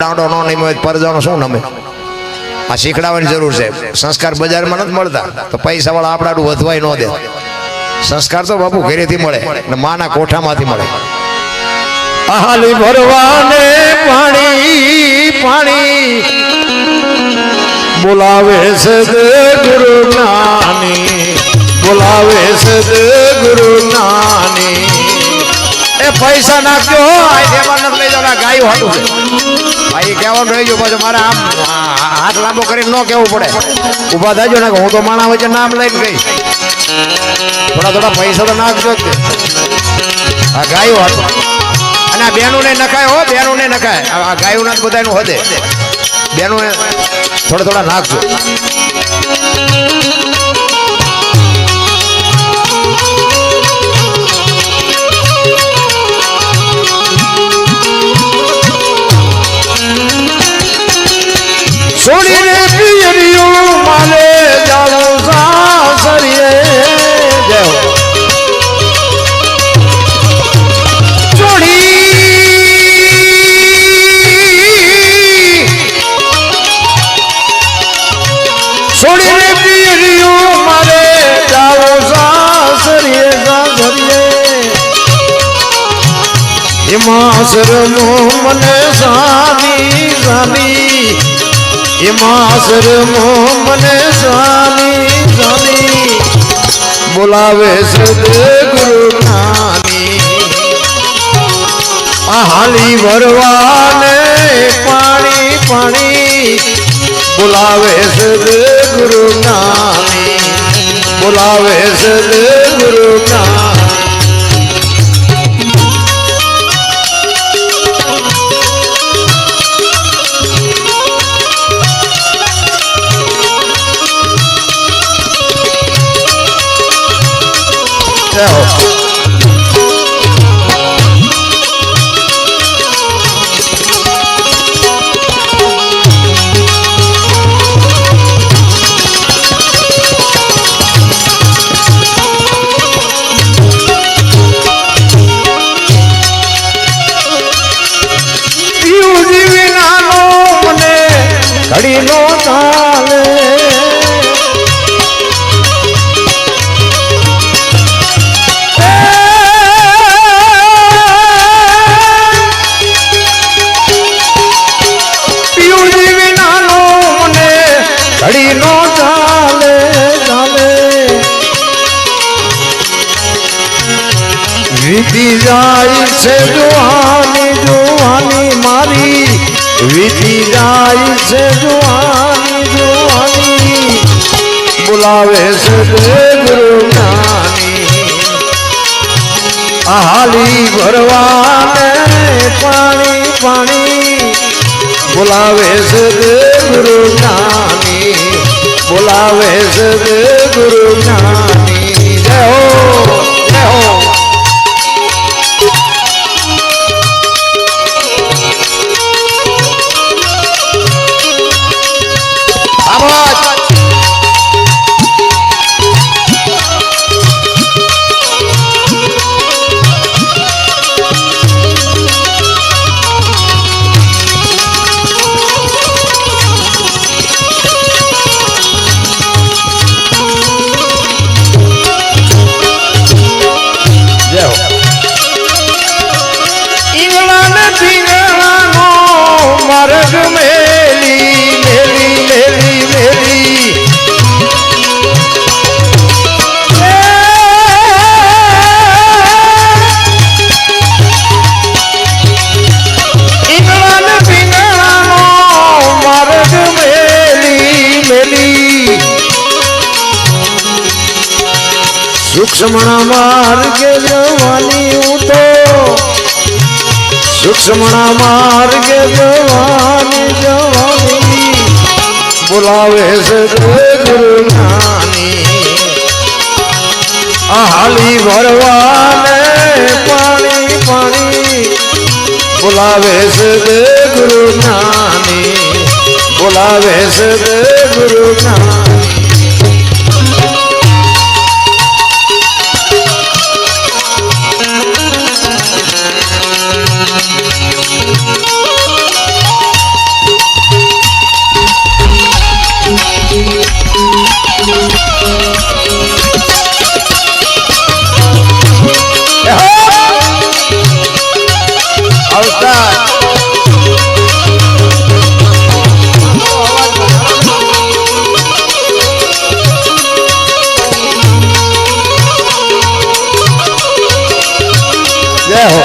દાંડો નો નમે પરજાનો શું નમે આ શીખડાવવાની જરૂર છે સંસ્કાર બજારમાં નથી મળતા તો પૈસા વાળા આપણાડું વધવાય ન દે સંસ્કાર તો બાપુ ઘરેથી મળે ને માના કોઠામાંથી મળે હાલી ભરવાને પાણી પાણી બોલાવે છે ગુરુ જ્ઞાની બોલાવે છે ગુરુ જ્ઞાની એ પૈસા નાખજો લઈ જાવ ગાયું હાટું છે ભાઈ કહેવાનું રહી ગયું પાછું મારે આમ હાથ લાંબો કરીને ન કહેવું પડે ઉભા થાજો ને હું તો માણા વચ્ચે નામ લઈને ગઈ થોડા થોડા પૈસા તો નાખજો જ આ ગાયું હાટું અને આ બેનું ને નખાય હો બેનું ને નખાય આ ગાયું ના બધાનું હદે બેનું થોડા થોડા નાખજો છોડીને પિયરિયું માલે જાવું સાસરીએ જય હો છોડીને પિયરિયું માલે જાવું સાસરીએ સાસરીએ એમાં શરમો મને સાની સાની એમાં શરમો મને સાની સાની બોલાવે છે ગુરુ જ્ઞાની આ હાલી ભરવાને પાણી પાણી બોલાવે છે ગુરુ જ્ઞાની બોલાવે છે ગુરુ જ્ઞાની ઘડી નો ચાલે પીયુજી વિનાનો મને ઘડી નો ચાલે ચાલે વીતી જાય છે જોવાની જોવાની મારી વીતી જાય છે જોવાની જોવાની બોલાવે છે ગુરુ જ્ઞાની આ હાલી ભરવાને પાણી પાણી બોલાવે છે ગુરુ જ્ઞાની બોલાવે છે ગુરુ જ્ઞાની જય હો જય હો માર્ગ મેલી મેલી મેલી મેલી ઈંગળાન પીંગળાનો માર્ગ મેલી મેલી સૂક્ષ્મણા માર્ગે જવાની ઉતો સૂક્ષ્મણા માર્ગે જવાની જવાની બોલાવે છે ગુરુ જ્ઞાની આ હાલી ભરવાને પાણી પાણી બોલાવે છે ગુરુ જ્ઞાની બોલાવે છે ગુરુ જ્ઞાની બેહો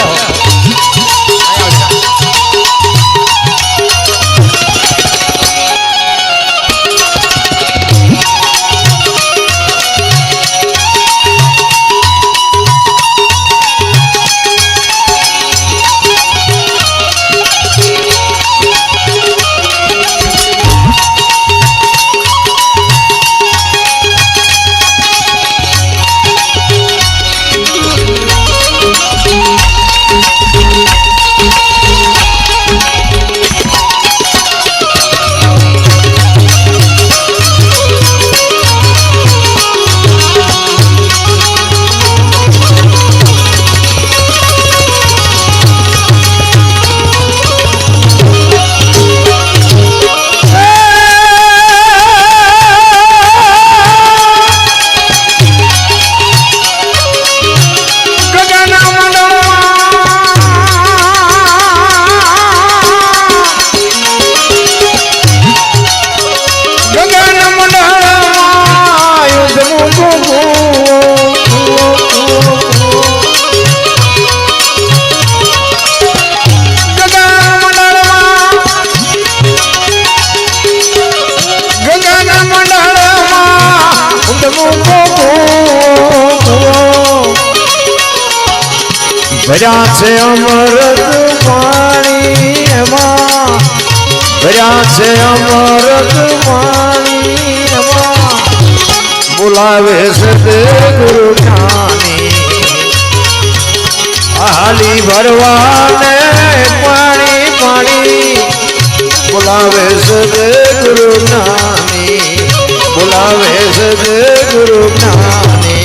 ભર્યા છે અમૃત પાણી એમાં ભર્યા છે અમૃત પાણી એમાં બોલાવે છે તે ગુરુ જ્ઞાની હાલી ભરવાને પાણી પાણી બોલાવે છે તે ગુરુ જ્ઞાની બોલાવે છે તે ગુરુ જ્ઞાની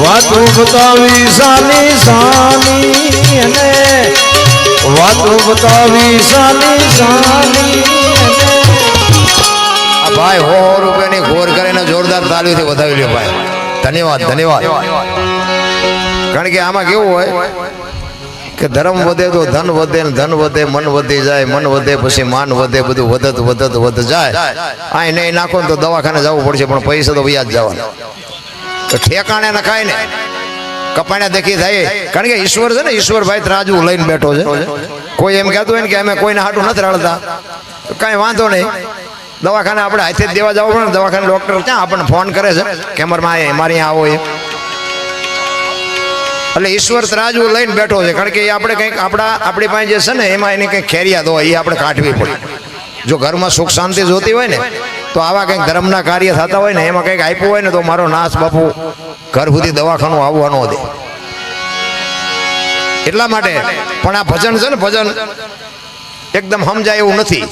વાતો બતાવી સાની સાની અને વાતો બતાવી સાની સાની આ ભાઈ 100 રૂપિયાની ઘોર કરીને જોરદાર તાળીઓથી વધાવી લ્યો ભાઈ. ધન્યવાદ ધન્યવાદ. કારણ કે આમાં કેવું હોય કે ધર્મ વધે તો ધન વધે ને ધન વધે મન વધી જાય મન વધે પછી માન વધે બધું વધત જાય. આ નહીં નાખો ને તો દવાખાને જવું પડશે પણ પૈસા તો વ્યાજ જવાના તો ઠેકાણે નખાય ને કપાણે દેખી થાય. કારણ કે ઈશ્વર છે ને ઈશ્વરભાઈ ત્રાજુ લઈને બેઠો છે. કોઈ એમ કહેતું હોય ને કે અમે કોઈને હાટું નથી રડતા કાંઈ વાંધો નહીં. દવાખાને આપણે હાથે જ દેવા જવું પડે ને દવાખાને ડૉક્ટર ક્યાં આપણને ફોન કરે છે કેમરમાં અમારી અહીંયા આવો એ એટલે ઈશ્વર ત્રાજુ લઈને બેઠો છે. કારણ કે એ આપણે કંઈક આપણી પાસે જે છે ને એમાં એની કંઈક ખેરિયાત હોય એ આપણે કાઢવી પડે. જો ઘરમાં સુખ શાંતિ જોતી હોય ને તો આવા કંઈક ધર્મના કાર્ય થતા હોય ને એમાં કંઈક આપ્યું હોય ને તો મારો નાશ બાપુ ઘર સુધી દવાખાનું આવવા ન દે. એટલા માટે પણ આ ભજન છે ને ભજન એકદમ સમજાય એવું નથી.